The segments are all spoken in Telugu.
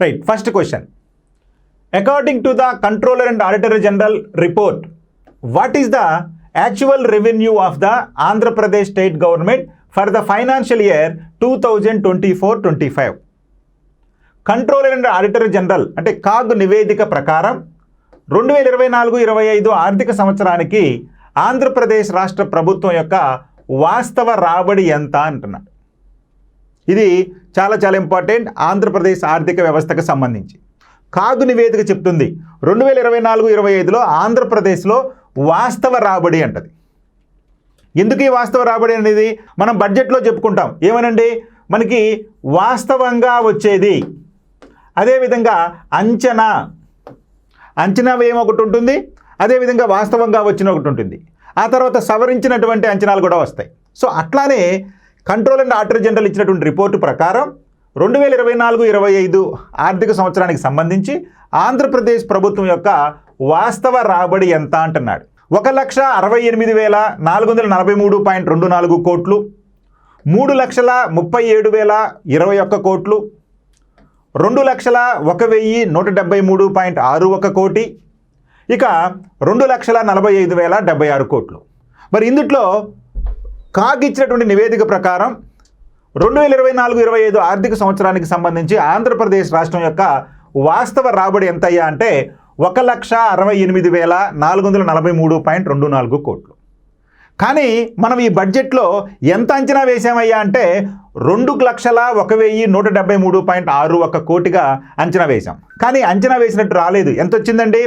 Right, first question. According to the controller and auditor general report, what is the actual revenue of the Andhra Pradesh state government for the financial year 2024-25? Controller and auditor general అంటే కాగ్ నివేదిక ప్రకారం 2024-25 ఆర్థిక సంవత్సరానికి ఆంధ్రప్రదేశ్ రాష్ట్ర ప్రభుత్వం యొక్క వాస్తవ రాబడి ఎంత అంటున్నాడు. ఇది చాలా చాలా ఇంపార్టెంట్ ఆంధ్రప్రదేశ్ ఆర్థిక వ్యవస్థకు సంబంధించి. కాగ్ నివేదిక చెప్తుంది 2024-25లో ఆంధ్రప్రదేశ్లో వాస్తవ రాబడి అంటది. ఎందుకు ఈ వాస్తవ రాబడి అనేది మనం బడ్జెట్లో చెప్పుకుంటాం. ఏమనండి, మనకి వాస్తవంగా వచ్చేది, అదేవిధంగా అంచనా వ్యయం ఒకటి ఉంటుంది, అదేవిధంగా వాస్తవంగా వచ్చిన ఒకటి ఉంటుంది, ఆ తర్వాత సవరించినటువంటి అంచనాలు కూడా వస్తాయి. సో అట్లానే కంట్రోల్ అండ్ ఆడిటర్ జనరల్ ఇచ్చినటువంటి రిపోర్టు ప్రకారం 2024-25 ఆర్థిక సంవత్సరానికి సంబంధించి ఆంధ్రప్రదేశ్ ప్రభుత్వం యొక్క వాస్తవ రాబడి ఎంత అంటున్నాడు. 1,68,443.24 కోట్లు, 3,37,021 కోట్లు, 2,01,173.61 కోటి, ఇక 2,45,076 కోట్లు. మరి ఇందులో కాగ్ ఇచ్చినటువంటి నివేదిక ప్రకారం 2024-25 ఆర్థిక సంవత్సరానికి సంబంధించి ఆంధ్రప్రదేశ్ రాష్ట్రం యొక్క వాస్తవ రాబడి ఎంతయ్యా అంటే 1,68,443.24 కోట్లు. కానీ మనం ఈ బడ్జెట్లో ఎంత అంచనా వేసామయ్యా అంటే 2,01,173.61 కోటిగా అంచనా వేశాం. కానీ అంచనా వేసినట్టు రాలేదు. ఎంత వచ్చిందండి?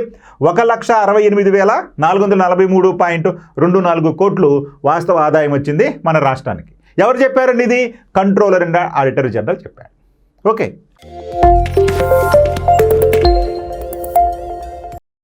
1,68,443.24 కోట్లు వాస్తవ ఆదాయం వచ్చింది మన రాష్ట్రానికి. ఎవరు చెప్పారండి ఇది? కంట్రోలర్ అండ్ ఆడిటర్ జనరల్ చెప్పారు. ఓకే.